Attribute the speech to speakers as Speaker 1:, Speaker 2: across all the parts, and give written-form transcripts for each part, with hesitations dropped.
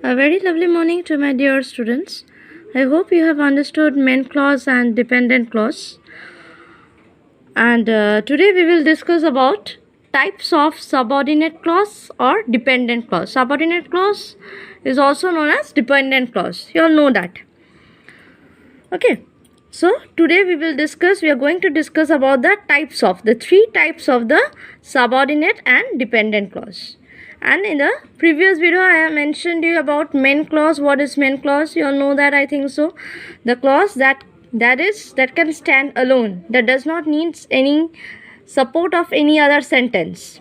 Speaker 1: A very lovely morning to my dear students. I hope you have understood main clause and dependent clause. And today we will discuss about types of subordinate clause or dependent clause. Subordinate clause is also known as dependent clause. You all know that. Okay. So today we are going to discuss about the three types of the subordinate and dependent clause. And in the previous video I have mentioned you about main clause. What is main clause? You all know that, I think so. The clause that can stand alone, that does not need any support of any other sentence.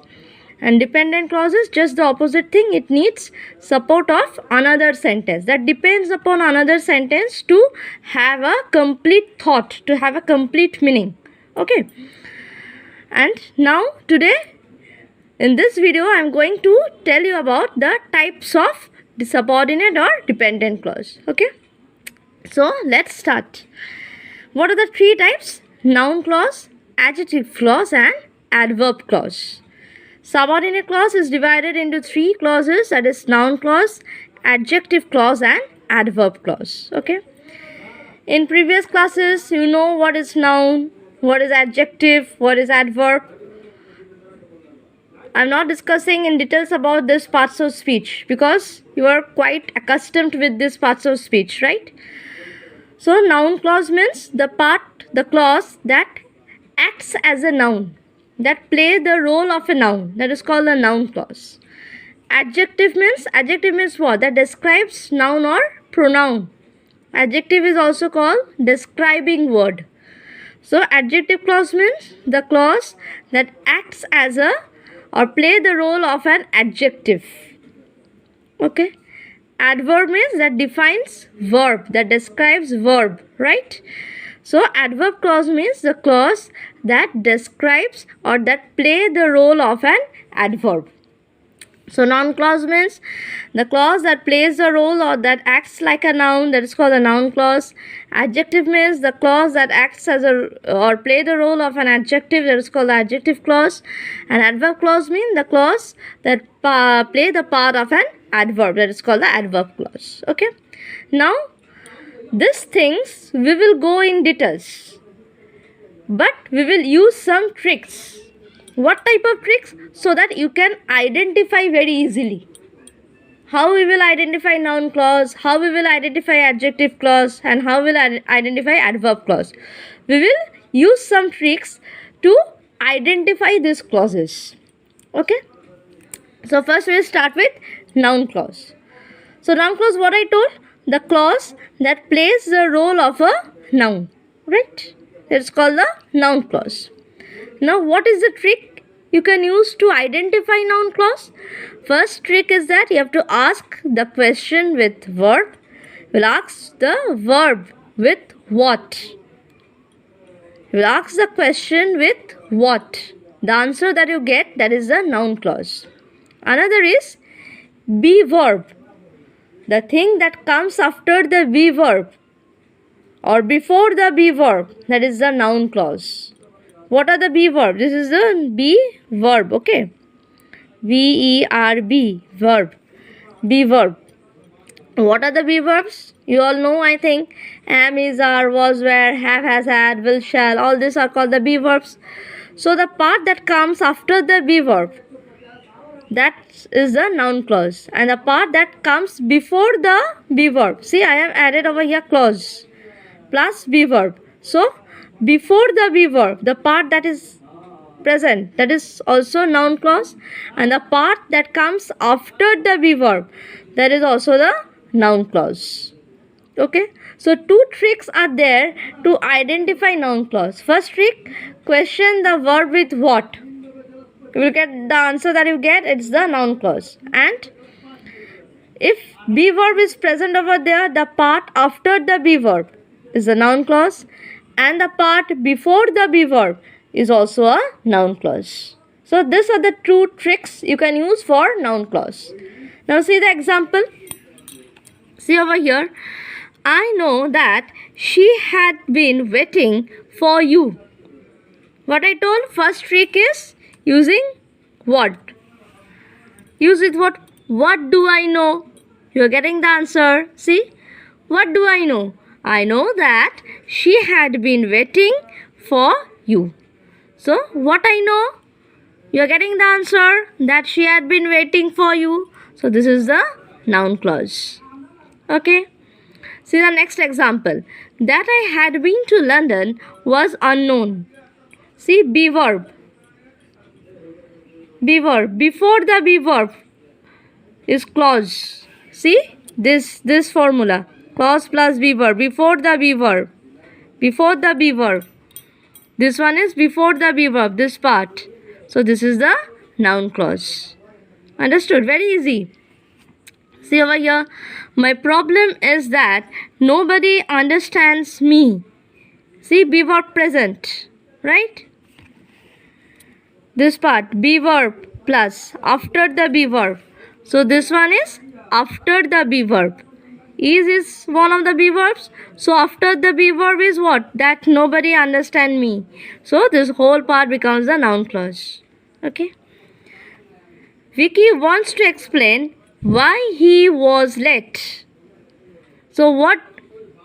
Speaker 1: And dependent clause is just the opposite thing. It needs support of another sentence, that depends upon another sentence to have a complete thought, to have a complete meaning. Okay. And now today in this video I am going to tell you about the types of the subordinate or dependent clause. Okay. So let's start. What are the three types? Noun clause, adjective clause and adverb clause. Subordinate clause is divided into three clauses, that is noun clause, adjective clause and adverb clause. Okay. In previous classes you know what is noun, what is adjective, what is adverb. I am not discussing in details about these parts of speech because you are quite accustomed with these parts of speech, right? So noun clause means the clause that acts as a noun, that play the role of a noun, that is called a noun clause. Adjective means what? That describes noun or pronoun. Adjective is also called describing word. So adjective clause means the clause that acts as a or play the role of an adjective. Okay. Adverb means that defines verb, that describes verb, right? So adverb clause means the clause that describes or that play the role of an adverb. So noun clause means the clause that plays the role or that acts like a noun, that is called a noun clause. Adjective means the clause that acts as a or play the role of an adjective, that is called the adjective clause. And adverb clause means the clause that play the part of an adverb, that is called the adverb clause. Okay. Now these things we will go in details, but we will use some tricks. What type of tricks? So that you can identify very easily. How we will identify noun clause, how we will identify adjective clause, and how we will identify adverb clause. We will use some tricks to identify these clauses. Okay. So first we will start with noun clause. So noun clause, what I told? The clause that plays the role of a noun, right? It's called the noun clause. Now what is the trick you can use to identify noun clause? First trick is that you have to ask the question with verb. We'll ask the verb with what? We'll ask the question with what? The answer that you get, that is the noun clause. Another is be verb. The thing that comes after the be verb or before the be verb, that is the noun clause. What are the be verbs? This is the be verb. Okay. V-E-R-B, verb. Be verb. What are the be verbs? You all know, I think. Am, is, are, was, were, have, has, had, will, shall. All these are called the be verbs. So the part that comes after the be verb, that is the noun clause. And the part that comes before the be verb. See, I have added over here clause plus be verb. So before the be verb, the part that is present, that is also noun clause, and the part that comes after the be verb, that is also the noun clause. Okay. So two tricks are there to identify noun clause. First trick, question the verb with what. You will get the answer that you get, it's the noun clause. And if be verb is present over there, the part after the be verb is the noun clause, and the part before the be verb is also a noun clause. So these are the two tricks you can use for noun clause. Now see the example. See over here. I know that she had been waiting for you. What I told, first trick is using what? Use it what? What do I know? You are getting the answer. See, what do I know? I know that she had been waiting for you. So, what I know? You are getting the answer that she had been waiting for you. So, this is the noun clause. Okay. See the next example. That I had been to London was unknown. See, be verb. Be verb. Before the be verb is clause. See this formula. Clause plus be verb. Before the be verb. Before the be verb. This one is before the be verb. This part. So this is the noun clause. Understood? Very easy. See over here. My problem is that nobody understands me. See, be verb present. Right? This part, be verb plus after the be verb. So this one is after the be verb. Is one of the be verbs. So after the be verb is what? That nobody understand me. So this whole part becomes the noun clause. Okay. Vicky wants to explain why he was late. So what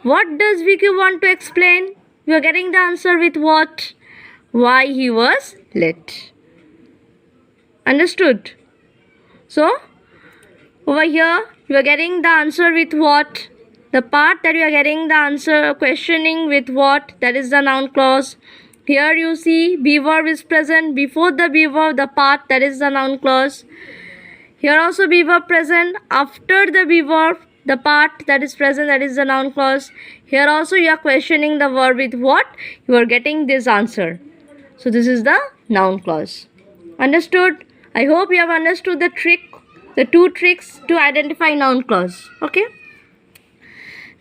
Speaker 1: does Vicky want to explain? You are getting the answer with what? Why he was late. Understood? So over here you are getting the answer with what? The part that you are getting the answer questioning with what? That is the noun clause. Here you see be verb is present. Before the be verb, the part, that is the noun clause. Here also be verb present. After the be verb, the part that is present, that is the noun clause. Here also you are questioning the verb with what? You are getting this answer. So this is the noun clause. Understood? I hope you have understood the trick, the two tricks to identify noun clause. Okay.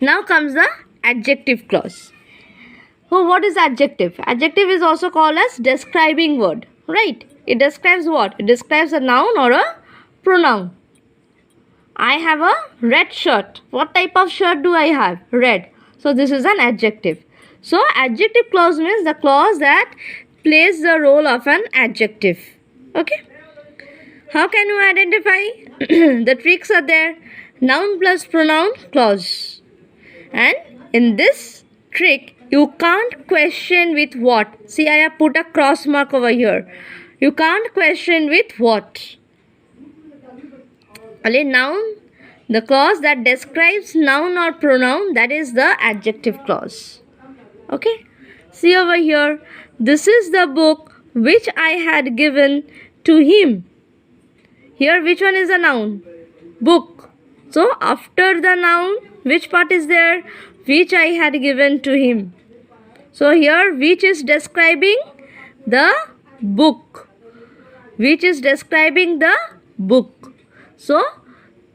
Speaker 1: Now comes the adjective clause. So what is adjective? Adjective is also called as describing word. Right? It describes what? It describes a noun or a pronoun. I have a red shirt. What type of shirt do I have? Red. So this is an adjective. So adjective clause means the clause that plays the role of an adjective. Okay. How can you identify? The tricks are there. Noun plus pronoun clause. And in this trick, you can't question with what. See, I have put a cross mark over here. You can't question with what. Only noun, the clause that describes noun or pronoun, that is the adjective clause. Okay. See over here. This is the book which I had given to him. Here which one is a noun? Book. So after the noun, which part is there? Which I had given to him. So here which is describing the book. Which is describing the book. So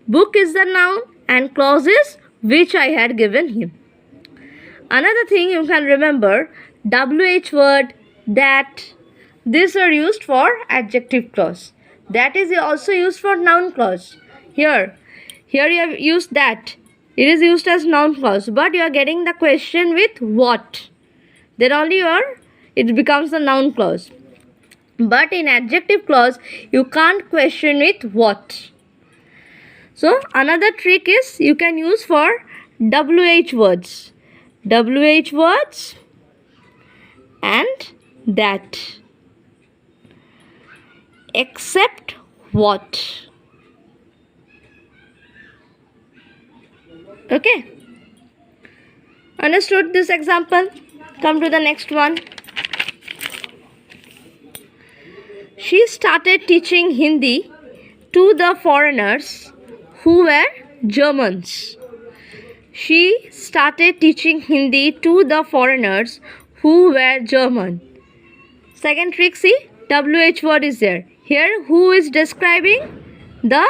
Speaker 1: book is the noun and clause is which I had given him. Another thing you can remember, WH word, that, these are used for adjective clause. That is also used for noun clause. Here you have used that. It is used as noun clause, but you are getting the question with what. Then only it becomes the noun clause. But in adjective clause, you can't question with what. So another trick is you can use for WH words. WH words and that. Except what. Okay. Understood this example? Come to the next one. She started teaching Hindi to the foreigners who were Germans. She started teaching Hindi to the foreigners who were German. Second trick, see, WH word is there. Here, who is describing? The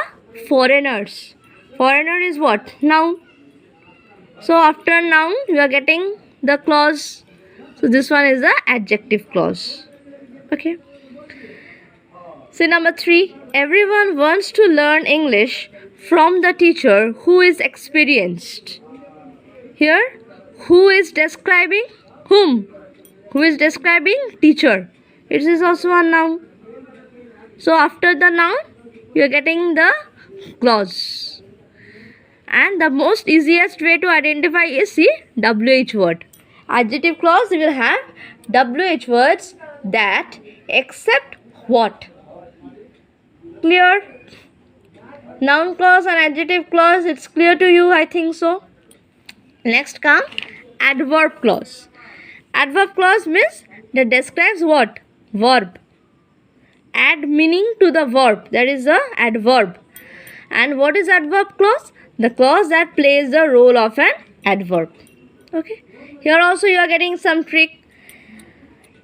Speaker 1: foreigners. Foreigner is what? Noun. So, after noun, you are getting the clause. So, this one is the adjective clause. Okay. So, number 3. Everyone wants to learn English from the teacher who is experienced. Here, who is describing whom? Who is describing? Teacher. It is also a noun. So after the noun, you are getting the clause. And the most easiest way to identify is the WH word. Adjective clause will have WH words, that, except, what. Clear? Noun clause and adjective clause, it's clear to you, I think so. Next come adverb clause. Adverb clause means that describes what? Verb. Add meaning to the verb, that is the adverb. And what is adverb clause? The clause that plays the role of an adverb. Okay. Here also you are getting some trick.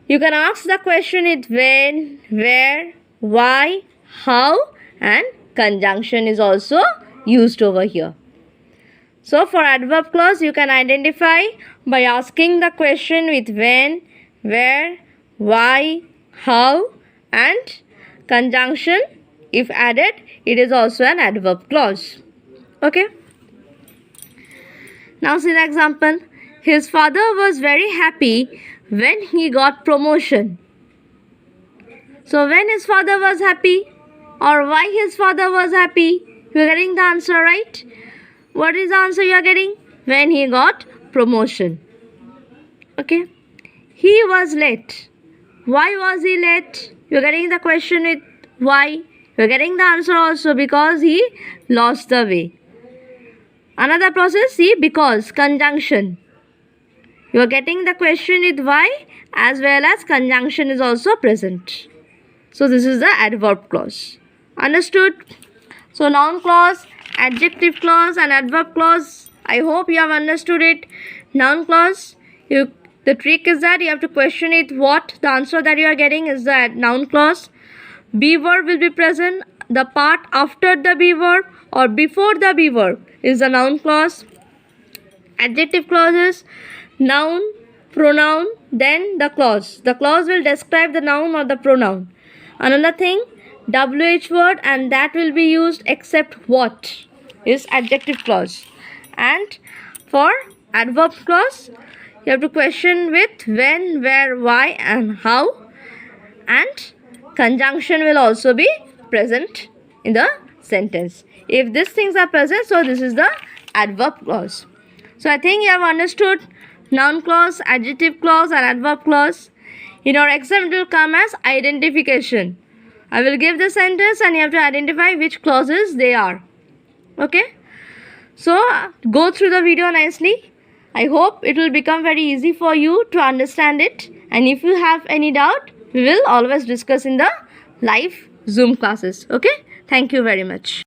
Speaker 1: You can ask the question with when, where, why, how, and conjunction is also used over here. So for adverb clause you can identify by asking the question with when, where, why, how, and conjunction. If added, it is also an adverb clause. Okay. Now see the example. His father was very happy when he got promotion. So when his father was happy, or why his father was happy, you are getting the answer, right? What is the answer you are getting? When he got promotion. Okay. He was late. Why was he late? You are getting the question with why. You are getting the answer also because he lost the way. Another process, see, because, conjunction. You are getting the question with why, as well as conjunction is also present. So this is the adverb clause. Understood? So noun clause, adjective clause and adverb clause, I hope you have understood it. Noun clause, the trick is that you have to question it what. The answer that you are getting is the noun clause. Be verb will be present. The part after the be verb or before the be verb is the noun clause. Adjective clauses, noun, pronoun, then the clause. The clause will describe the noun or the pronoun. Another thing, WH word, and that will be used except what is adjective clause. And for adverb clause, you have to question with when, where, why, and how. And conjunction will also be present in the sentence. If these things are present, so this is the adverb clause. So I think you have understood noun clause, adjective clause, and adverb clause. In our exam, it will come as identification. I will give the sentence and you have to identify which clauses they are. Okay. So go through the video nicely. I hope it will become very easy for you to understand it. And if you have any doubt, we will always discuss in the live Zoom classes. Okay. Thank you very much.